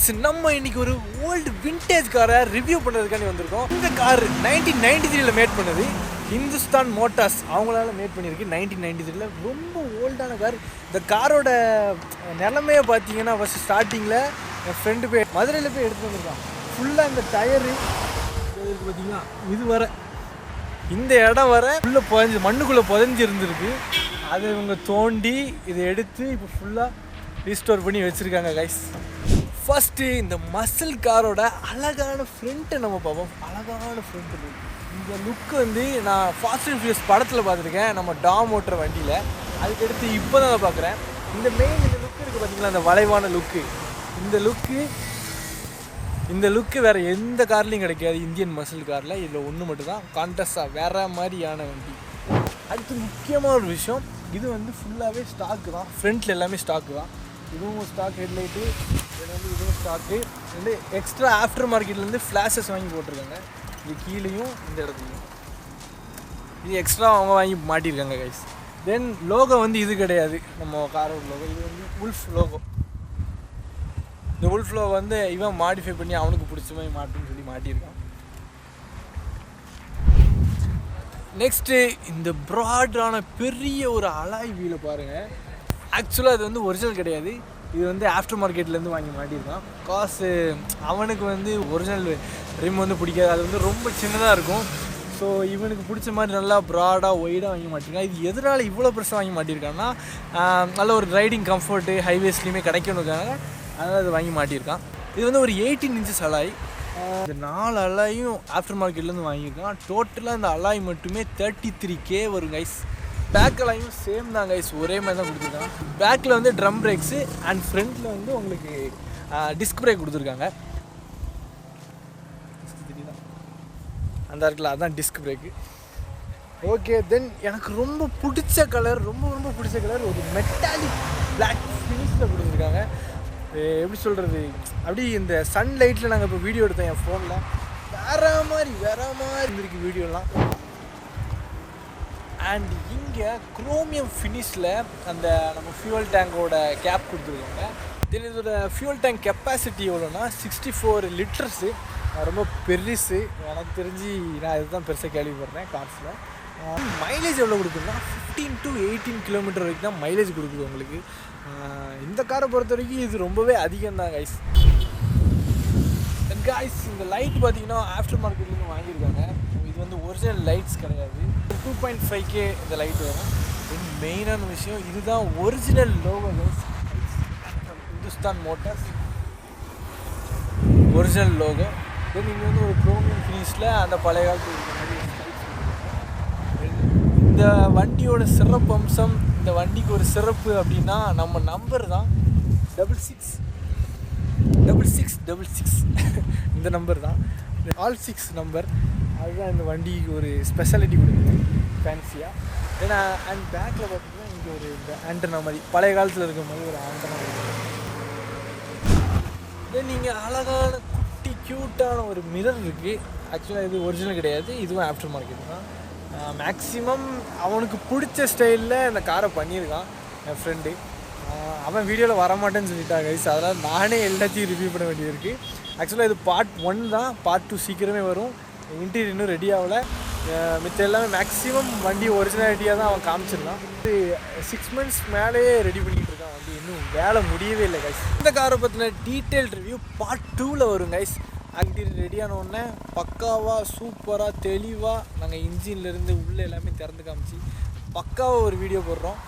guys, நம்ம இன்னைக்கு ஒரு ஓல்டு விண்டேஜ் காரை ரிவ்யூ பண்ணுறதுக்காண்டி வந்திருக்கோம். இந்த கார் 1993 மேட் பண்ணது. ஹிந்துஸ்தான் மோட்டார்ஸ் அவங்களால மேட் பண்ணியிருக்கு. 1993 ரொம்ப ஓல்டான கார். இந்த காரோட நிலைமையை பார்த்தீங்கன்னா ஃபஸ்ட்டு ஸ்டார்டிங்கில் என் ஃப்ரெண்டு போய் மதுரையில் போய் எடுத்துகிட்டு வந்திருக்கான். ஃபுல்லாக இந்த டயரு இருக்குது பார்த்தீங்கன்னா, இது வர இந்த இடம் வர ஃபுல்லாக மண்ணுக்குள்ளே புதஞ்சி இருந்திருக்கு. அதை இவங்க தோண்டி இதை எடுத்து இப்போ ஃபுல்லாக ரீஸ்டோர் பண்ணி வச்சுருக்காங்க கைஸ். ஃபஸ்ட்டு இந்த மசில் காரோட அழகான ஃப்ரண்ட்டை நம்ம பார்ப்போம். அழகான ஃப்ரண்ட் லுக். இந்த லுக்கு வந்து நான் ஃபாஸ்ட் அண்ட் ஃபியூரியஸ் படத்தில் பார்த்துருக்கேன், நம்ம டாம் ஓட்டுற வண்டியில். அதுக்கடுத்து இப்போ தான் நான் பார்க்குறேன். இந்த மெயின் இந்த லுக்கு இருக்குது பார்த்தீங்களா, அந்த வளைவான லுக்கு. இந்த லுக்கு வேறு எந்த கார்லேயும் கிடைக்காது. இந்தியன் மசில் காரில் இதில் ஒன்று மட்டும்தான். கான்டெஸ்ஸா வேறு மாதிரியான வண்டி. அடுத்து முக்கியமான ஒரு விஷயம், இது வந்து ஃபுல்லாகவே ஸ்டாக்கு தான். ஃப்ரண்ட்டில் எல்லாமே ஸ்டாக்கு தான். இதுவும் ஸ்டாக் ஹெட்லைட்டு, இதுவும் ஸ்டாக்கு. வந்து எக்ஸ்ட்ரா ஆஃப்டர் மார்க்கெட்லேருந்து ஃப்ளாஷஸ் வாங்கி போட்டிருக்காங்க. இது கீழேயும் இந்த இடத்துலையும் இது எக்ஸ்ட்ரா அவங்க வாங்கி மாட்டியிருக்காங்க கைஸ். தென் லோகோ வந்து இது கிடையாது நம்ம காரோட லோகோ. இது வந்து உல்ஃப் லோகோ. இந்த உல்ஃப் லோகோ வந்து இவன் மாடிஃபை பண்ணி அவனுக்கு பிடிச்ச மாதிரி மாட்டுன்னு சொல்லி மாட்டியிருக்கான். நெக்ஸ்ட்டு இந்த ப்ராடான பெரிய ஒரு அலாய் வீலை பாருங்கள். ஆக்சுவலாக இது வந்து ஒரிஜினல் கிடையாது. இது வந்து ஆஃப்டர் மார்க்கெட்லேருந்து வாங்கி மாட்டியிருக்கான். காசு அவனுக்கு வந்து ஒரிஜினல் ரிம் வந்து பிடிக்காது. அது வந்து ரொம்ப சின்னதாக இருக்கும். ஸோ இவனுக்கு பிடிச்ச மாதிரி நல்லா ப்ராடாக ஒய்டாக வாங்கி மாட்டிருக்கான். இது எதனால் இவ்வளோ பெருசாக வாங்கி மாட்டியிருக்கான்னா, நல்ல ஒரு ரைடிங் கம்ஃபர்ட்டு ஹைவேஸ்லேயுமே கிடைக்கணுக்காக அதனால் அது வாங்கி மாட்டியிருக்கான். இது வந்து ஒரு 18 இன்ச்சஸ் அலாய். இந்த 4 அலாயும் ஆஃப்டர் மார்க்கெட்லேருந்து வாங்கியிருக்கான். டோட்டலாக இந்த அலாய் மட்டுமே 33K வரும் கைஸ். பேக் அலாயும் சேம் தான் கைஸ், ஒரே மாதிரி தான் கொடுத்துருக்காங்க. பேக்கில் வந்து ட்ரம் பிரேக்ஸு அண்ட் ஃப்ரண்ட்டில் வந்து உங்களுக்கு டிஸ்க் பிரேக் கொடுத்துருக்காங்க. அந்த இடத்துல அதான் டிஸ்க் பிரேக்கு. ஓகே, தென் எனக்கு ரொம்ப பிடிச்ச கலர் ஒரு மெட்டாலிக் பிளாக் ஃபினிஷில் கொடுத்துருக்காங்க. எப்படி சொல்கிறது, அப்படி இந்த சன்லைட்டில் நாங்கள் இப்போ வீடியோ எடுத்தோம் என் ஃபோனில். வேறு மாதிரி இருந்திருக்கு வீடியோலாம். அண்ட் இங்கே குரோமியம் ஃபினிஷில் அந்த நம்ம ஃபியூவல் டேங்கோட கேப் கொடுத்துருக்காங்க. தென் இதோட ஃபியூவல் டேங்க் கெப்பாசிட்டி எவ்வளோன்னா 64 லிட்டர்ஸு. ரொம்ப பெருசு. எனக்கு தெரிஞ்சு நான் இதுதான் பெருசாக கேள்விப்படுறேன் கார்ஸில். மைலேஜ் எவ்வளோ கொடுக்குதுன்னா 15 to 18 கிலோமீட்டர் வரைக்கும் தான் மைலேஜ் கொடுக்குது உங்களுக்கு. இந்த காரை பொறுத்த வரைக்கும் இது ரொம்பவே அதிகம் தான் கைஸ். இந்த லைட் பார்த்தீங்கன்னா ஆஃப்டர் மார்க்கெட்லேருந்து வாங்கியிருக்காங்க. இது வந்து ஒரிஜினல் லைட்ஸ் கிடையாது. 2.5K இந்த லைட் வரும். மெயினான விஷயம், இதுதான் original logo guys. Hindustan motors original logo. Then இங்கே வந்து ஒரு குரோமியம் ஃபினிஷில் அந்த பழைய காலத்தில் இருக்கிற மாதிரி இந்த வண்டியோட சிறப்பு அம்சம். இந்த வண்டிக்கு ஒரு சிறப்பு அப்படின்னா நம்ம நம்பர் தான் 6666 இந்த நம்பர் தான் ஆல் 6 நம்பர். அதுதான் இந்த வண்டிக்கு ஒரு ஸ்பெஷாலிட்டி கொடுக்குது ஃபேன்சியாக. ஏன்னா அண்ட் பேக்கில் பார்த்தீங்கன்னா இங்கே ஒரு இந்த ஆண்டனா மாதிரி பழைய காலத்தில் இருக்கிற மாதிரி ஒரு ஆண்டனா இருக்குது. தென் நீங்கள் அழகான குட்டி க்யூட்டான ஒரு மிரர் இருக்குது. ஆக்சுவலாக இது ஒரிஜினல் கிடையாது, இதுவும் ஆஃப்டர் மார்க்கெட் தான். மேக்ஸிமம் அவனுக்கு பிடிச்ச ஸ்டைலில் இந்த காரை பண்ணியிருக்கான் என் ஃப்ரெண்டு. அவன் வீடியோவில் வரமாட்டேன்னு சொல்லிட்டான் கைஸ். அதனால் நானே எல்லாத்தையும் ரிவ்யூ பண்ண வேண்டியது. ஆக்சுவலாக இது பார்ட் 1 தான். பார்ட் 2 சீக்கிரமே வரும். இன்டீரியர் இன்னும் ரெடி ஆகலை. மித்த எல்லாமே மேக்ஸிமம் வண்டி ஒரிஜினாலிட்டியாக தான் அவன் காமிச்சிருந்தான். 6 மந்த்ஸ் மேலேயே ரெடி பண்ணிகிட்டு இருக்கான் வண்டி. இன்னும் வேலை முடியவே இல்லை கைஸ். இந்த காரை பற்றின டீட்டெயில் ரிவ்யூ பார்ட் 2ல் வரும் கைஸ். இன்டீரியர் ரெடியான உடனே பக்காவாக சூப்பராக தெளிவாக நாங்கள் இன்ஜின்லேருந்து உள்ளே எல்லாமே திறந்து காமிச்சு பக்காவாக ஒரு வீடியோ போடுறோம்.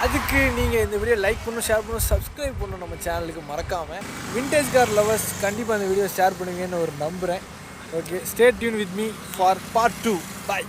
அதுக்கு நீங்கள் இந்த வீடியோ லைக் பண்ணணும், ஷேர் பண்ணணும், சப்ஸ்கிரைப் பண்ணணும் நம்ம சேனலுக்கு மறக்காமல். விண்டேஜ் கார் லவர்ஸ் கண்டிப்பாக அந்த வீடியோ ஷேர் பண்ணுவீங்கன்னு ஒரு நம்புகிறேன். Okay, stay tune with me for part 2. Bye.